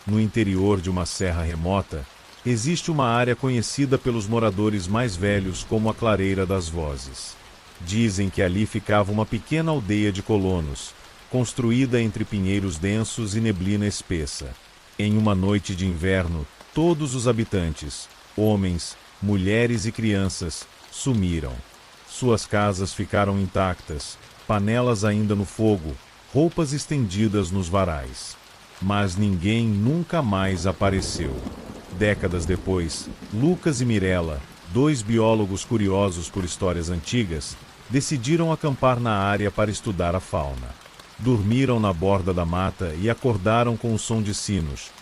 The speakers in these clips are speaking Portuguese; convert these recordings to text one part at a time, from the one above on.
no interior de uma serra remota, existe uma área conhecida pelos moradores mais velhos como a Clareira das Vozes. Dizem que ali ficava uma pequena aldeia de colonos, construída entre pinheiros densos e neblina espessa. Em uma noite de inverno, todos os habitantes, homens, mulheres e crianças, sumiram. Suas casas ficaram intactas, panelas ainda no fogo, roupas estendidas nos varais. Mas ninguém nunca mais apareceu. Décadas depois, Lucas e Mirella, dois biólogos curiosos por histórias antigas, decidiram acampar na área para estudar a fauna. Dormiram na borda da mata e acordaram com o som de sinos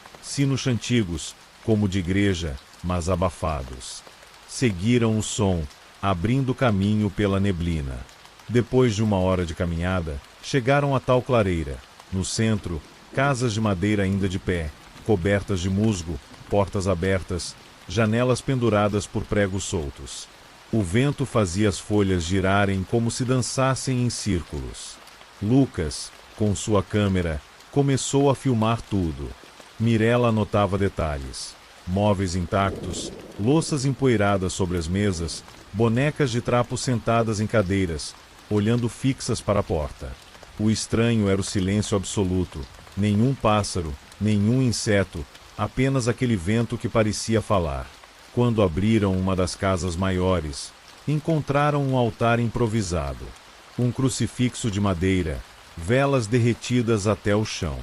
antigos, como de igreja, mas abafados. Seguiram o som, abrindo caminho pela neblina. Depois de uma hora de caminhada, chegaram a tal clareira. No centro, casas de madeira ainda de pé, cobertas de musgo, portas abertas, janelas penduradas por pregos soltos. O vento fazia as folhas girarem como se dançassem em círculos. Lucas, com sua câmera, começou a filmar tudo. Mirella anotava detalhes. Móveis intactos, louças empoeiradas sobre as mesas, bonecas de trapo sentadas em cadeiras, olhando fixas para a porta. O estranho era o silêncio absoluto. Nenhum pássaro, nenhum inseto, apenas aquele vento que parecia falar. Quando abriram uma das casas maiores, encontraram um altar improvisado. Um crucifixo de madeira, velas derretidas até o chão.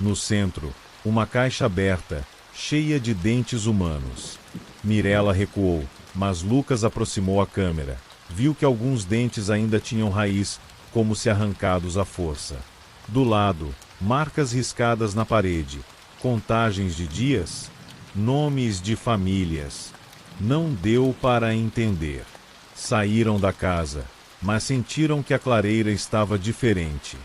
No centro, uma caixa aberta, cheia de dentes humanos. Mirella recuou, mas Lucas aproximou a câmera. Viu que alguns dentes ainda tinham raiz, como se arrancados à força. Do lado, marcas riscadas na parede, contagens de dias, nomes de famílias. Não deu para entender. Saíram da casa, mas sentiram que a clareira estava diferente.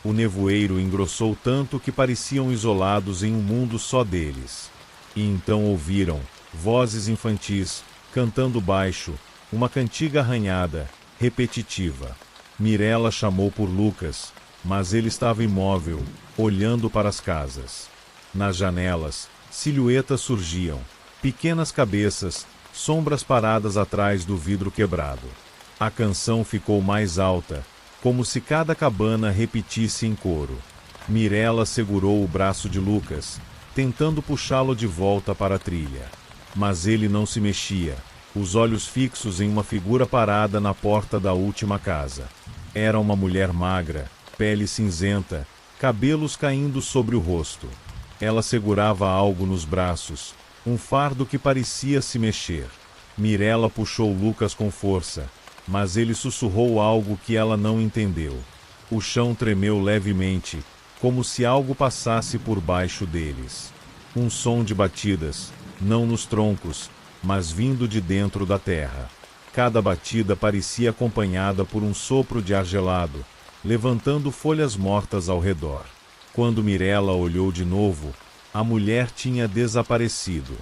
O nevoeiro engrossou tanto que pareciam isolados em um mundo só deles. E então ouviram vozes infantis, cantando baixo, uma cantiga arranhada, repetitiva. Mirella chamou por Lucas, mas ele estava imóvel, olhando para as casas. Nas janelas, silhuetas surgiam, pequenas cabeças, sombras paradas atrás do vidro quebrado. A canção ficou mais alta, como se cada cabana repetisse em coro. Mirella segurou o braço de Lucas, tentando puxá-lo de volta para a trilha. Mas ele não se mexia, os olhos fixos em uma figura parada na porta da última casa. Era uma mulher magra, pele cinzenta, cabelos caindo sobre o rosto. Ela segurava algo nos braços, um fardo que parecia se mexer. Mirella puxou Lucas com força, mas ele sussurrou algo que ela não entendeu. O chão tremeu levemente, como se algo passasse por baixo deles. Um som de batidas, não nos troncos, mas vindo de dentro da terra. Cada batida parecia acompanhada por um sopro de ar gelado, levantando folhas mortas ao redor. Quando Mirella olhou de novo, a mulher tinha desaparecido.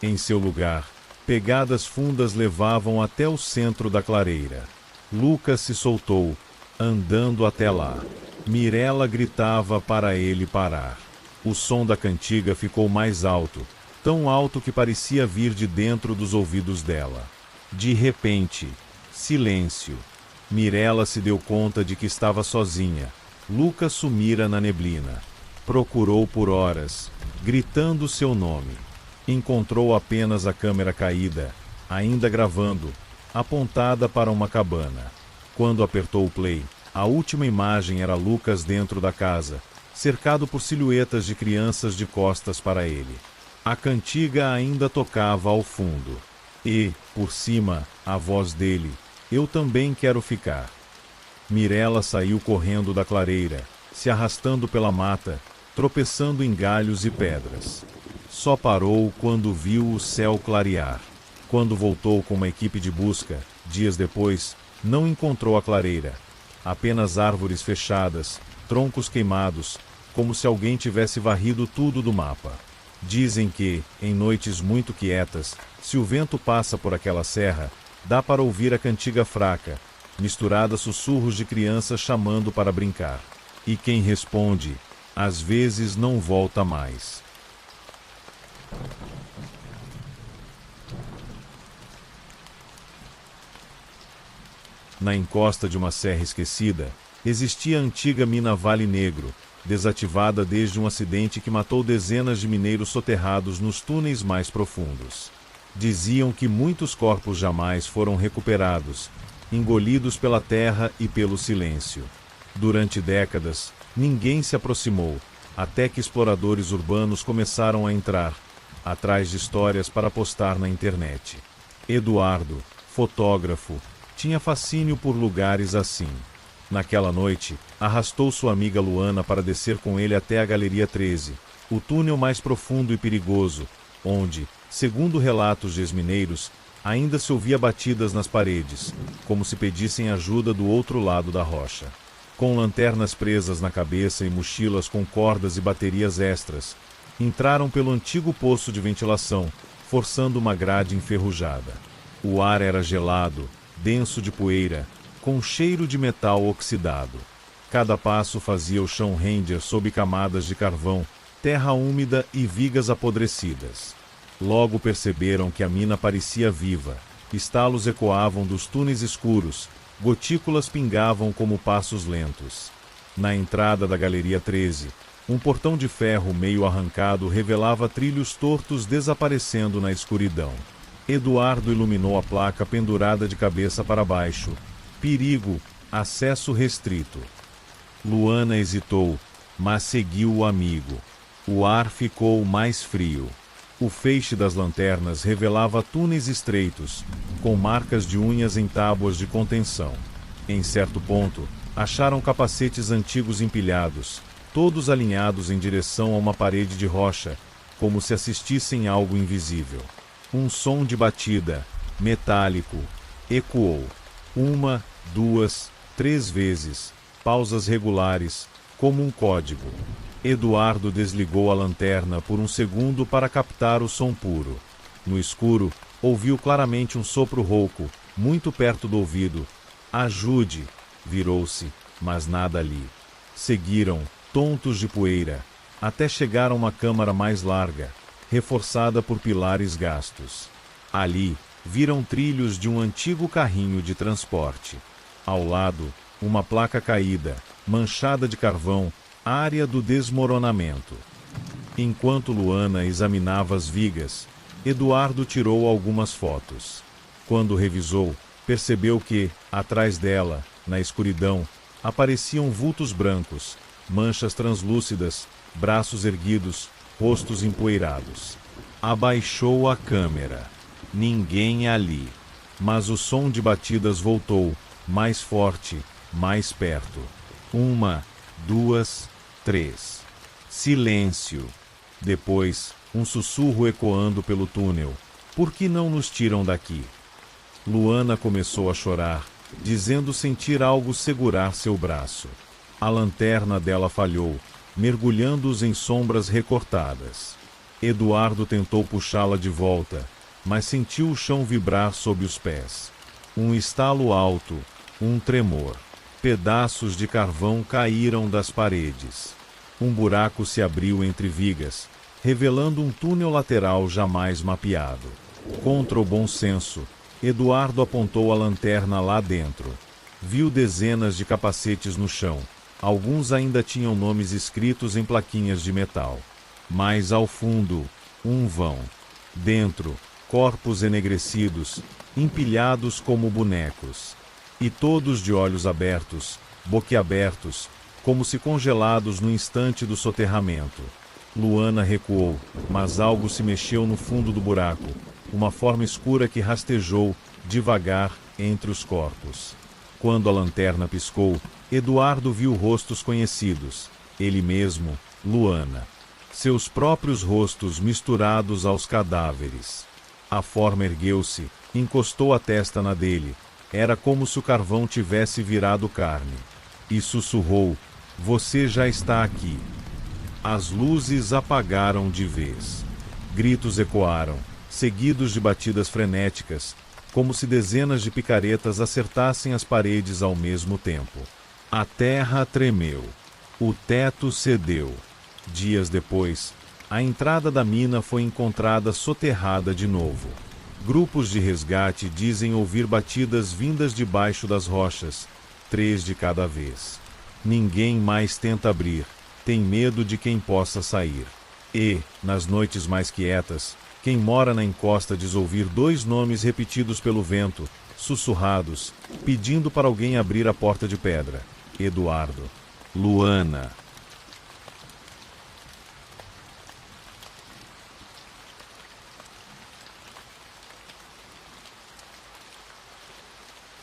Em seu lugar, pegadas fundas levavam até o centro da clareira. Lucas se soltou, andando até lá. Mirella gritava para ele parar. O som da cantiga ficou mais alto, tão alto que parecia vir de dentro dos ouvidos dela. De repente, silêncio. Mirella se deu conta de que estava sozinha. Lucas sumira na neblina. Procurou por horas, gritando seu nome. Encontrou apenas a câmera caída, ainda gravando, apontada para uma cabana. Quando apertou o play, a última imagem era Lucas dentro da casa, cercado por silhuetas de crianças de costas para ele. A cantiga ainda tocava ao fundo. E, por cima, a voz dele: "Eu também quero ficar." Mirella saiu correndo da clareira, se arrastando pela mata, tropeçando em galhos e pedras. Só parou quando viu o céu clarear. Quando voltou com uma equipe de busca, dias depois, não encontrou a clareira. Apenas árvores fechadas, troncos queimados, como se alguém tivesse varrido tudo do mapa. Dizem que, em noites muito quietas, se o vento passa por aquela serra, dá para ouvir a cantiga fraca, misturada a sussurros de crianças chamando para brincar. E quem responde, às vezes não volta mais. Na encosta de uma serra esquecida, existia a antiga mina Vale Negro, desativada desde um acidente que matou dezenas de mineiros soterrados nos túneis mais profundos. Diziam que muitos corpos jamais foram recuperados, engolidos pela terra e pelo silêncio. Durante décadas, ninguém se aproximou, até que exploradores urbanos começaram a entrar, atrás de histórias para postar na internet. Eduardo, fotógrafo, tinha fascínio por lugares assim. Naquela noite, arrastou sua amiga Luana para descer com ele até a Galeria 13, o túnel mais profundo e perigoso, onde, segundo relatos de ex-mineiros, ainda se ouvia batidas nas paredes, como se pedissem ajuda do outro lado da rocha. Com lanternas presas na cabeça e mochilas com cordas e baterias extras, entraram pelo antigo poço de ventilação, forçando uma grade enferrujada. O ar era gelado, denso de poeira, com cheiro de metal oxidado. Cada passo fazia o chão render sob camadas de carvão, terra úmida e vigas apodrecidas. Logo perceberam que a mina parecia viva, estalos ecoavam dos túneis escuros, gotículas pingavam como passos lentos. Na entrada da Galeria 13, um portão de ferro meio arrancado revelava trilhos tortos desaparecendo na escuridão. Eduardo iluminou a placa pendurada de cabeça para baixo. Perigo, acesso restrito. Luana hesitou, mas seguiu o amigo. O ar ficou mais frio. O feixe das lanternas revelava túneis estreitos, com marcas de unhas em tábuas de contenção. Em certo ponto, acharam capacetes antigos empilhados, todos alinhados em direção a uma parede de rocha, como se assistissem a algo invisível. Um som de batida, metálico, ecoou. 1, 2, 3 vezes, pausas regulares, como um código. Eduardo desligou a lanterna por um segundo para captar o som puro. No escuro, ouviu claramente um sopro rouco, muito perto do ouvido. Ajude! Virou-se, mas nada ali. Seguiram, tontos de poeira, até chegar a uma câmara mais larga, reforçada por pilares gastos. Ali, viram trilhos de um antigo carrinho de transporte. Ao lado, uma placa caída, manchada de carvão, área do desmoronamento. Enquanto Luana examinava as vigas, Eduardo tirou algumas fotos. Quando revisou, percebeu que, atrás dela, na escuridão, apareciam vultos brancos, manchas translúcidas, braços erguidos, rostos empoeirados. Abaixou a câmera. Ninguém ali. Mas o som de batidas voltou, mais forte, mais perto. 1, 2, 3. Silêncio. Depois, um sussurro ecoando pelo túnel. Por que não nos tiram daqui? Luana começou a chorar, dizendo sentir algo segurar seu braço. A lanterna dela falhou, mergulhando-os em sombras recortadas. Eduardo tentou puxá-la de volta, mas sentiu o chão vibrar sob os pés. Um estalo alto, um tremor. Pedaços de carvão caíram das paredes. Um buraco se abriu entre vigas, revelando um túnel lateral jamais mapeado. Contra o bom senso, Eduardo apontou a lanterna lá dentro. Viu dezenas de capacetes no chão. Alguns ainda tinham nomes escritos em plaquinhas de metal. Mais ao fundo, um vão. Dentro, corpos enegrecidos, empilhados como bonecos. E todos de olhos abertos, boquiabertos, como se congelados no instante do soterramento. Luana recuou, mas algo se mexeu no fundo do buraco, uma forma escura que rastejou, devagar, entre os corpos. Quando a lanterna piscou, Eduardo viu rostos conhecidos, ele mesmo, Luana. Seus próprios rostos misturados aos cadáveres. A forma ergueu-se, encostou a testa na dele. Era como se o carvão tivesse virado carne. E sussurrou: "Você já está aqui." As luzes apagaram de vez. Gritos ecoaram, seguidos de batidas frenéticas, como se dezenas de picaretas acertassem as paredes ao mesmo tempo. A terra tremeu. O teto cedeu. Dias depois, A entrada da mina foi encontrada soterrada de novo. Grupos de resgate dizem ouvir batidas vindas debaixo das rochas, 3 de cada vez. Ninguém mais tenta abrir, tem medo de quem possa sair. E, nas noites mais quietas, quem mora na encosta diz ouvir 2 nomes repetidos pelo vento, sussurrados, pedindo para alguém abrir a porta de pedra. Eduardo. Luana.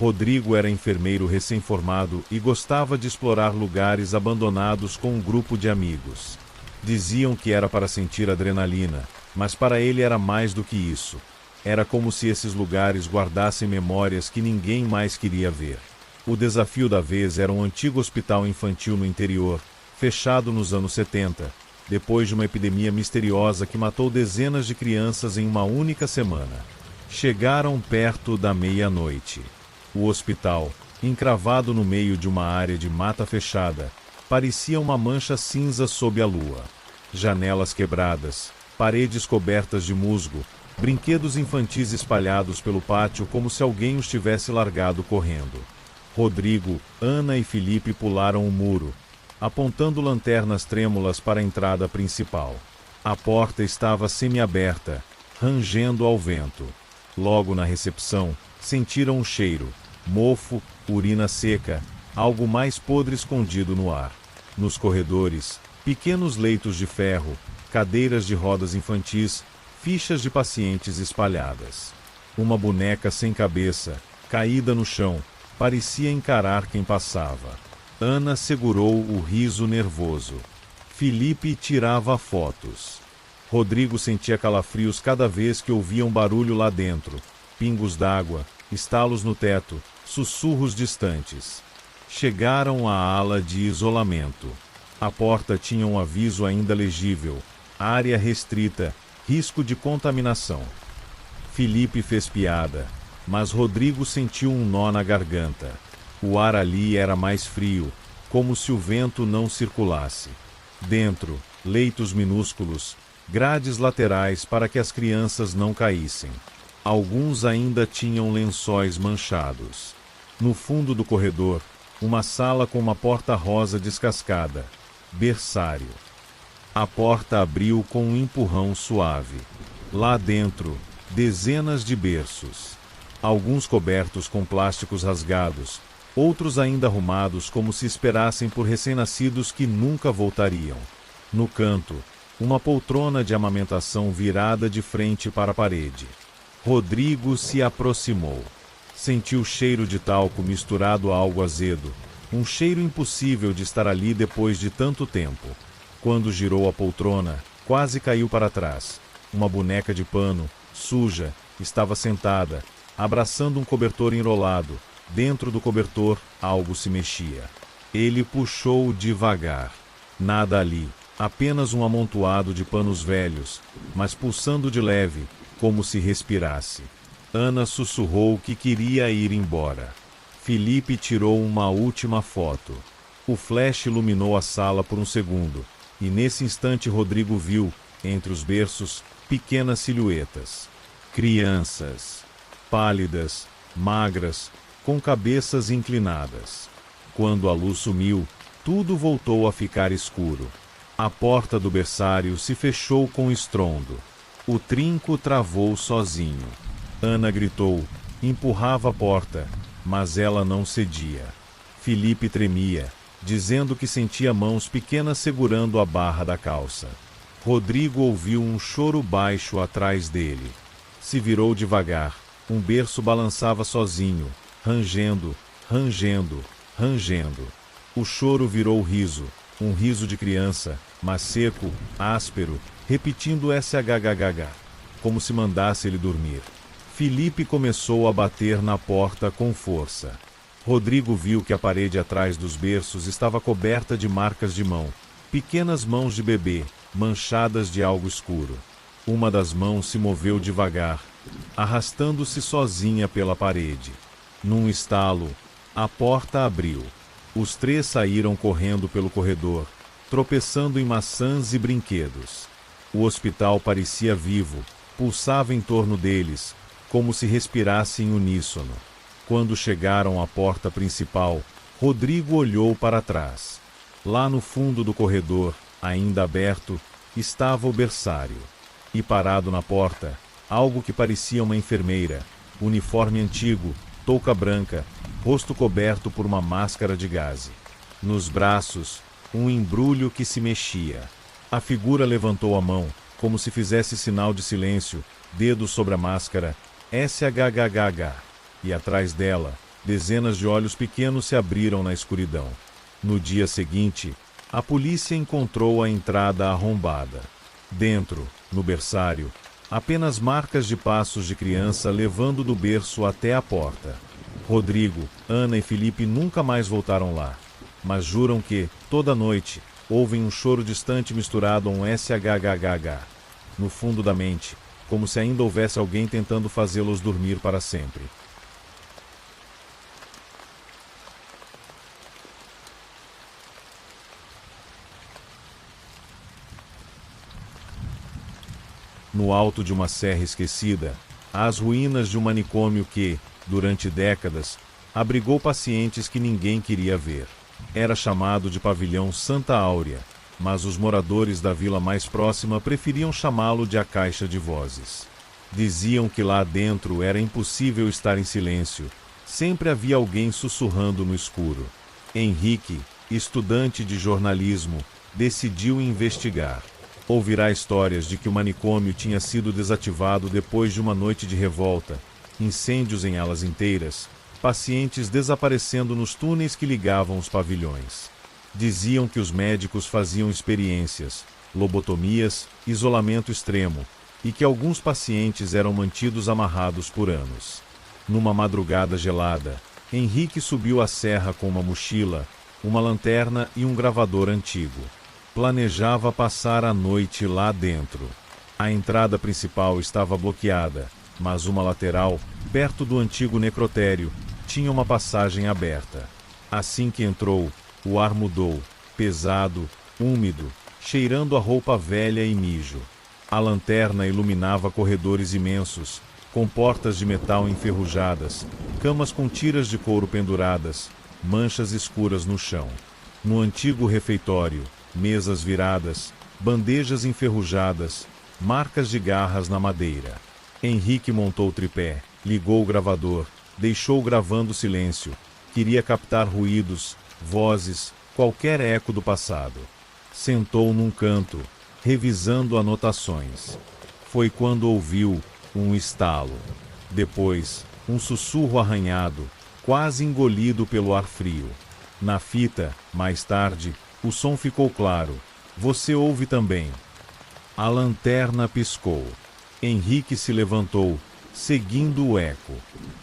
Rodrigo era enfermeiro recém-formado e gostava de explorar lugares abandonados com um grupo de amigos. Diziam que era para sentir adrenalina, mas para ele era mais do que isso. Era como se esses lugares guardassem memórias que ninguém mais queria ver. O desafio da vez era um antigo hospital infantil no interior, fechado nos anos 70, depois de uma epidemia misteriosa que matou dezenas de crianças em uma única semana. Chegaram perto da meia-noite. O hospital, encravado no meio de uma área de mata fechada, parecia uma mancha cinza sob a lua. Janelas quebradas, paredes cobertas de musgo, brinquedos infantis espalhados pelo pátio como se alguém os tivesse largado correndo. Rodrigo, Ana e Felipe pularam o muro, apontando lanternas trêmulas para a entrada principal. A porta estava semiaberta, rangendo ao vento. Logo na recepção, sentiram um cheiro, mofo, urina seca, algo mais podre escondido no ar. Nos corredores, pequenos leitos de ferro, cadeiras de rodas infantis, fichas de pacientes espalhadas. Uma boneca sem cabeça, caída no chão, parecia encarar quem passava. Ana segurou o riso nervoso. Felipe tirava fotos. Rodrigo sentia calafrios cada vez que ouvia um barulho lá dentro. Pingos d'água, estalos no teto, sussurros distantes. Chegaram à ala de isolamento. A porta tinha um aviso ainda legível: área restrita, risco de contaminação. Felipe fez piada, mas Rodrigo sentiu um nó na garganta. O ar ali era mais frio, como se o vento não circulasse. Dentro, leitos minúsculos, grades laterais para que as crianças não caíssem. Alguns ainda tinham lençóis manchados. No fundo do corredor, uma sala com uma porta rosa descascada. Berçário. A porta abriu com um empurrão suave. Lá dentro, dezenas de berços. Alguns cobertos com plásticos rasgados, outros ainda arrumados como se esperassem por recém-nascidos que nunca voltariam. No canto, uma poltrona de amamentação virada de frente para a parede. Rodrigo se aproximou. Sentiu cheiro de talco misturado a algo azedo, um cheiro impossível de estar ali depois de tanto tempo. Quando girou a poltrona, quase caiu para trás. Uma boneca de pano, suja, estava sentada, abraçando um cobertor enrolado. Dentro do cobertor, algo se mexia. Ele puxou devagar. Nada ali, apenas um amontoado de panos velhos, mas pulsando de leve, como se respirasse. Ana sussurrou que queria ir embora. Felipe tirou uma última foto. O flash iluminou a sala por um segundo, e nesse instante Rodrigo viu, entre os berços, pequenas silhuetas. Crianças. Pálidas, magras, com cabeças inclinadas. Quando a luz sumiu, tudo voltou a ficar escuro. A porta do berçário se fechou com estrondo. O trinco travou sozinho. Ana gritou, empurrava a porta, mas ela não cedia. Felipe tremia, dizendo que sentia mãos pequenas segurando a barra da calça. Rodrigo ouviu um choro baixo atrás dele. Se virou devagar. Um berço balançava sozinho, rangendo, rangendo, rangendo. O choro virou riso, um riso de criança, mas seco, áspero, repetindo SHHH, como se mandasse ele dormir. Felipe começou a bater na porta com força. Rodrigo viu que a parede atrás dos berços estava coberta de marcas de mão, pequenas mãos de bebê, manchadas de algo escuro. Uma das mãos se moveu devagar, arrastando-se sozinha pela parede. Num estalo, a porta abriu. Os 3 saíram correndo pelo corredor, tropeçando em maçãs e brinquedos. O hospital parecia vivo, pulsava em torno deles, como se respirasse em uníssono. Quando chegaram à porta principal, Rodrigo olhou para trás. Lá no fundo do corredor, ainda aberto, estava o berçário. E parado na porta, algo que parecia uma enfermeira, uniforme antigo, touca branca, rosto coberto por uma máscara de gaze. Nos braços, um embrulho que se mexia. A figura levantou a mão, como se fizesse sinal de silêncio, dedos sobre a máscara, SHHH, e atrás dela, dezenas de olhos pequenos se abriram na escuridão. No dia seguinte, a polícia encontrou a entrada arrombada. Dentro, no berçário, apenas marcas de passos de criança levando do berço até a porta. Rodrigo, Ana e Felipe nunca mais voltaram lá, mas juram que, toda noite, ouvem um choro distante misturado a um SHHH. No fundo da mente, como se ainda houvesse alguém tentando fazê-los dormir para sempre. No alto de uma serra esquecida, há as ruínas de um manicômio que, durante décadas, abrigou pacientes que ninguém queria ver. Era chamado de Pavilhão Santa Áurea, mas os moradores da vila mais próxima preferiam chamá-lo de A Caixa de Vozes. Diziam que lá dentro era impossível estar em silêncio, sempre havia alguém sussurrando no escuro. Henrique, estudante de jornalismo, decidiu investigar. Ouvirá histórias de que o manicômio tinha sido desativado depois de uma noite de revolta, incêndios em alas inteiras, pacientes desaparecendo nos túneis que ligavam os pavilhões. Diziam que os médicos faziam experiências, lobotomias, isolamento extremo, e que alguns pacientes eram mantidos amarrados por anos. Numa madrugada gelada, Henrique subiu a serra com uma mochila, uma lanterna e um gravador antigo. Planejava passar a noite lá dentro. A entrada principal estava bloqueada, mas uma lateral, perto do antigo necrotério, tinha uma passagem aberta. Assim que entrou, o ar mudou, pesado, úmido, cheirando a roupa velha e mijo. A lanterna iluminava corredores imensos, com portas de metal enferrujadas, camas com tiras de couro penduradas, manchas escuras no chão. No antigo refeitório, mesas viradas, bandejas enferrujadas, marcas de garras na madeira. Henrique montou o tripé, ligou o gravador, deixou gravando silêncio. Queria captar ruídos, vozes, qualquer eco do passado. Sentou num canto, revisando anotações. Foi quando ouviu um estalo. Depois, um sussurro arranhado, quase engolido pelo ar frio. Na fita, mais tarde, o som ficou claro. Você ouve também. A lanterna piscou. Henrique se levantou, seguindo o eco.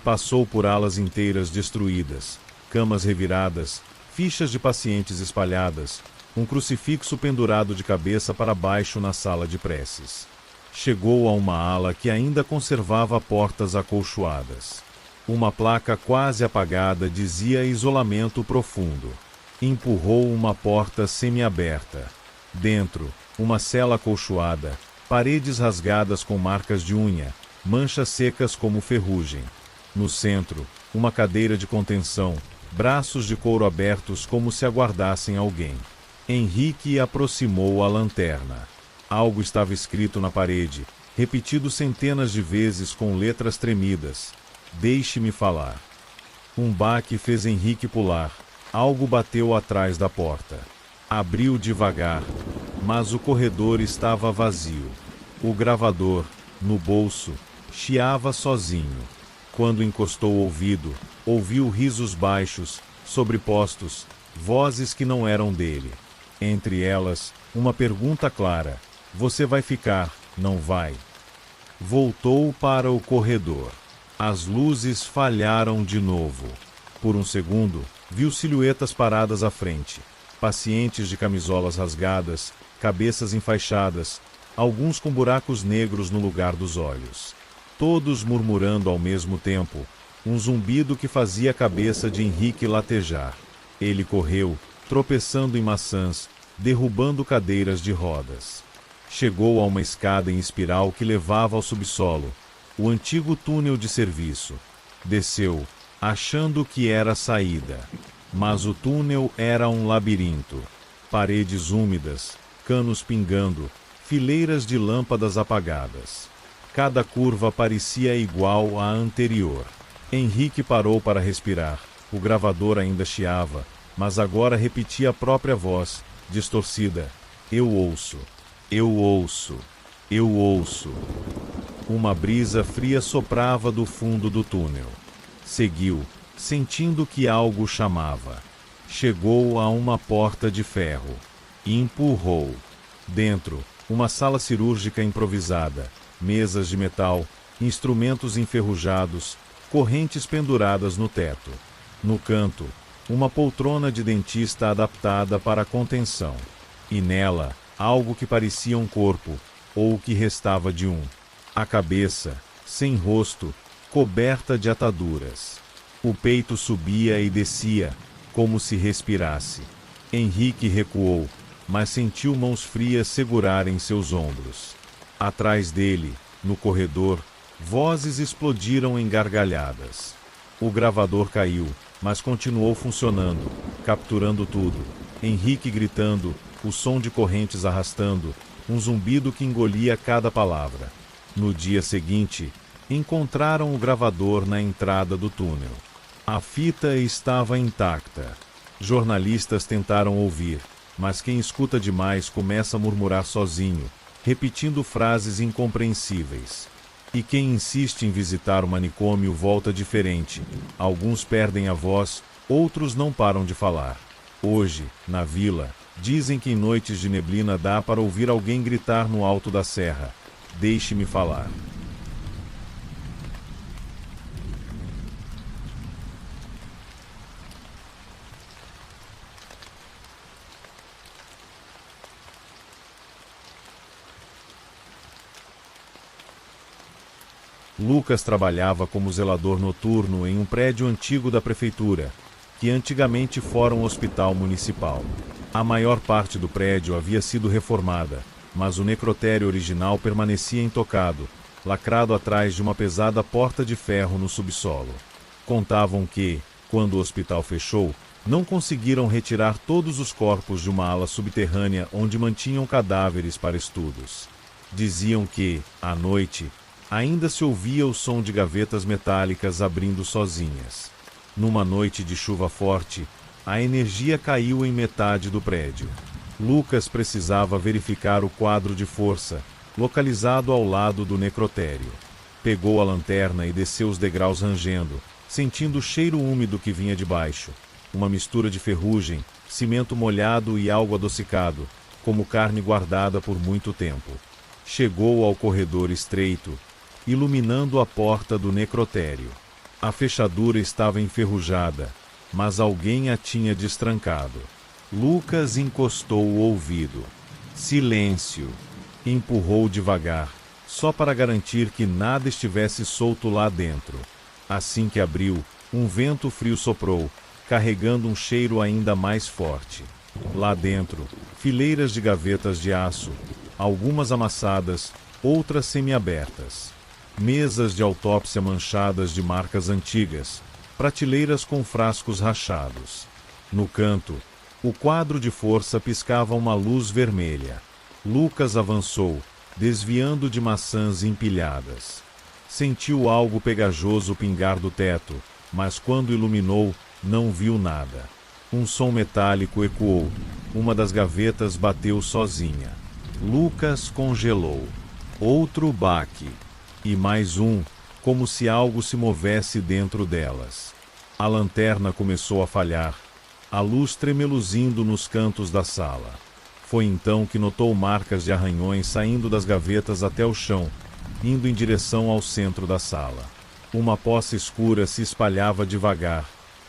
Passou por alas inteiras destruídas, camas reviradas, fichas de pacientes espalhadas, um crucifixo pendurado de cabeça para baixo na sala de preces. Chegou a uma ala que ainda conservava portas acolchoadas. Uma placa quase apagada dizia isolamento profundo. Empurrou uma porta semiaberta. Dentro, uma cela acolchoada, paredes rasgadas com marcas de unha, manchas secas como ferrugem. No centro, uma cadeira de contenção, braços de couro abertos como se aguardassem alguém. Henrique aproximou a lanterna. Algo estava escrito na parede, repetido centenas de vezes com letras tremidas. Deixe-me falar. Um baque fez Henrique pular. Algo bateu atrás da porta. Abriu devagar, mas o corredor estava vazio. O gravador, no bolso, chiava sozinho. Quando encostou o ouvido, ouviu risos baixos, sobrepostos, vozes que não eram dele. Entre elas, uma pergunta clara: você vai ficar, não vai? Voltou para o corredor. As luzes falharam de novo. Por um segundo, viu silhuetas paradas à frente. Pacientes de camisolas rasgadas, cabeças enfaixadas, alguns com buracos negros no lugar dos olhos. Todos murmurando ao mesmo tempo, um zumbido que fazia a cabeça de Henrique latejar. Ele correu, tropeçando em maçãs, derrubando cadeiras de rodas. Chegou a uma escada em espiral que levava ao subsolo, o antigo túnel de serviço. Desceu, achando que era a saída. Mas o túnel era um labirinto. Paredes úmidas, canos pingando, fileiras de lâmpadas apagadas. Cada curva parecia igual à anterior. Henrique parou para respirar. O gravador ainda chiava, mas agora repetia a própria voz, distorcida. Eu ouço. Eu ouço. Eu ouço. Uma brisa fria soprava do fundo do túnel. Seguiu, sentindo que algo o chamava. Chegou a uma porta de ferro. E empurrou. Dentro, uma sala cirúrgica improvisada, mesas de metal, instrumentos enferrujados, correntes penduradas no teto. No canto, uma poltrona de dentista adaptada para a contenção. E nela, algo que parecia um corpo, ou o que restava de um. A cabeça, sem rosto, coberta de ataduras. O peito subia e descia, como se respirasse. Henrique recuou, mas sentiu mãos frias segurarem seus ombros. Atrás dele, no corredor, vozes explodiram em gargalhadas. O gravador caiu, mas continuou funcionando, capturando tudo. Henrique gritando, o som de correntes arrastando, um zumbido que engolia cada palavra. No dia seguinte, encontraram o gravador na entrada do túnel. A fita estava intacta. Jornalistas tentaram ouvir, mas quem escuta demais começa a murmurar sozinho, repetindo frases incompreensíveis. E quem insiste em visitar o manicômio volta diferente. Alguns perdem a voz, outros não param de falar. Hoje, na vila, dizem que em noites de neblina dá para ouvir alguém gritar no alto da serra: "Deixe-me falar." Lucas trabalhava como zelador noturno em um prédio antigo da prefeitura, que antigamente fora um hospital municipal. A maior parte do prédio havia sido reformada, mas o necrotério original permanecia intocado, lacrado atrás de uma pesada porta de ferro no subsolo. Contavam que, quando o hospital fechou, não conseguiram retirar todos os corpos de uma ala subterrânea onde mantinham cadáveres para estudos. Diziam que, à noite, ainda se ouvia o som de gavetas metálicas abrindo sozinhas. Numa noite de chuva forte, a energia caiu em metade do prédio. Lucas precisava verificar o quadro de força, localizado ao lado do necrotério. Pegou a lanterna e desceu os degraus rangendo, sentindo o cheiro úmido que vinha de baixo. Uma mistura de ferrugem, cimento molhado e algo adocicado, como carne guardada por muito tempo. Chegou ao corredor estreito, iluminando a porta do necrotério. A fechadura estava enferrujada, mas alguém a tinha destrancado. Lucas encostou o ouvido. Silêncio. Empurrou devagar, só para garantir que nada estivesse solto lá dentro. Assim que abriu, um vento frio soprou, carregando um cheiro ainda mais forte. Lá dentro, fileiras de gavetas de aço, algumas amassadas, outras semiabertas. Mesas de autópsia manchadas de marcas antigas, prateleiras com frascos rachados. No canto, o quadro de força piscava uma luz vermelha. Lucas avançou, desviando de maçãs empilhadas. Sentiu algo pegajoso pingar do teto, mas quando iluminou, não viu nada. Um som metálico ecoou. Uma das gavetas bateu sozinha. Lucas congelou. Outro baque. E mais um, como se algo se movesse dentro delas. A lanterna começou a falhar, a luz tremeluzindo nos cantos da sala. Foi então que notou marcas de arranhões saindo das gavetas até o chão, indo em direção ao centro da sala. Uma poça escura se espalhava devagar,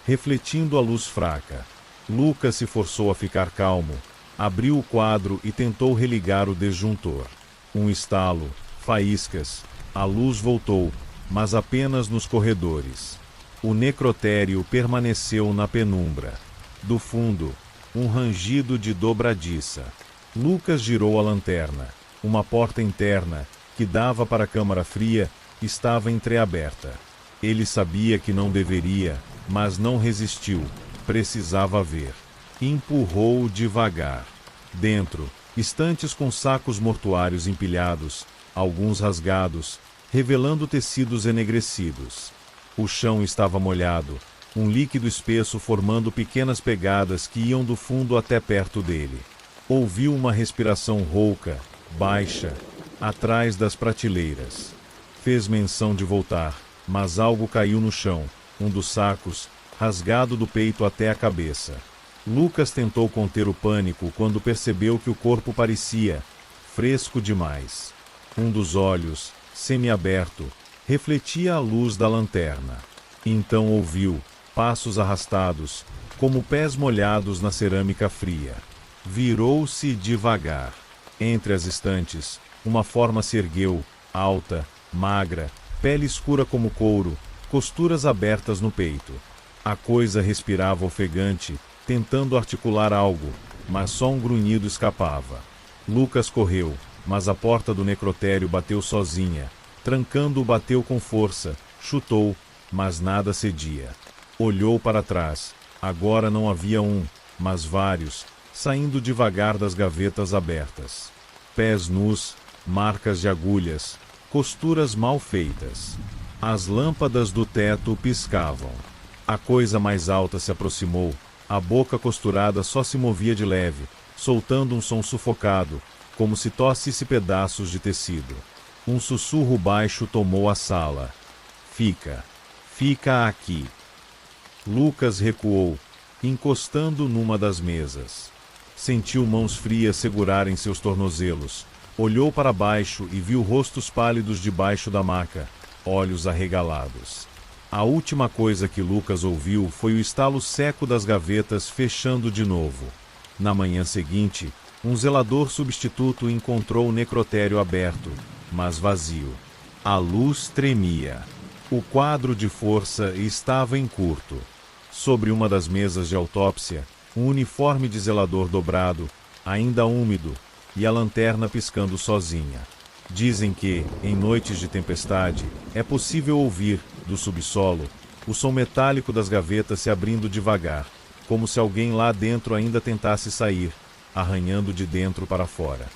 refletindo a luz fraca. Lucas se forçou a ficar calmo, abriu o quadro e tentou religar o disjuntor. Um estalo, faíscas. A luz voltou, mas apenas nos corredores. O necrotério permaneceu na penumbra. Do fundo, um rangido de dobradiça. Lucas girou a lanterna. Uma porta interna, que dava para a câmara fria, estava entreaberta. Ele sabia que não deveria, mas não resistiu. Precisava ver. Empurrou devagar. Dentro, estantes com sacos mortuários empilhados, alguns rasgados, revelando tecidos enegrecidos. O chão estava molhado, um líquido espesso formando pequenas pegadas que iam do fundo até perto dele. Ouviu uma respiração rouca, baixa, atrás das prateleiras. Fez menção de voltar, mas algo caiu no chão, um dos sacos, rasgado do peito até a cabeça. Lucas tentou conter o pânico quando percebeu que o corpo parecia fresco demais. Um dos olhos, semiaberto, refletia a luz da lanterna. Então ouviu passos arrastados, como pés molhados na cerâmica fria. Virou-se devagar. Entre as estantes, uma forma se ergueu, alta, magra, pele escura como couro, costuras abertas no peito. A coisa respirava ofegante, tentando articular algo, mas só um grunhido escapava. Lucas correu, mas a porta do necrotério bateu sozinha. Trancando-o, bateu com força, chutou, mas nada cedia. Olhou para trás. Agora não havia um, mas vários, saindo devagar das gavetas abertas. Pés nus, marcas de agulhas, costuras mal feitas. As lâmpadas do teto piscavam. A coisa mais alta se aproximou. A boca costurada só se movia de leve, soltando um som sufocado, como se tossisse pedaços de tecido. Um sussurro baixo tomou a sala. Fica aqui. Lucas recuou, encostando numa das mesas. Sentiu mãos frias segurarem seus tornozelos. Olhou para baixo e viu rostos pálidos debaixo da maca, olhos arregalados. A última coisa que Lucas ouviu foi o estalo seco das gavetas fechando de novo. Na manhã seguinte, um zelador substituto encontrou o necrotério aberto, mas vazio. A luz tremia. O quadro de força estava em curto. Sobre uma das mesas de autópsia, um uniforme de zelador dobrado, ainda úmido, e a lanterna piscando sozinha. Dizem que, em noites de tempestade, é possível ouvir, do subsolo, o som metálico das gavetas se abrindo devagar, como se alguém lá dentro ainda tentasse sair, arranhando de dentro para fora.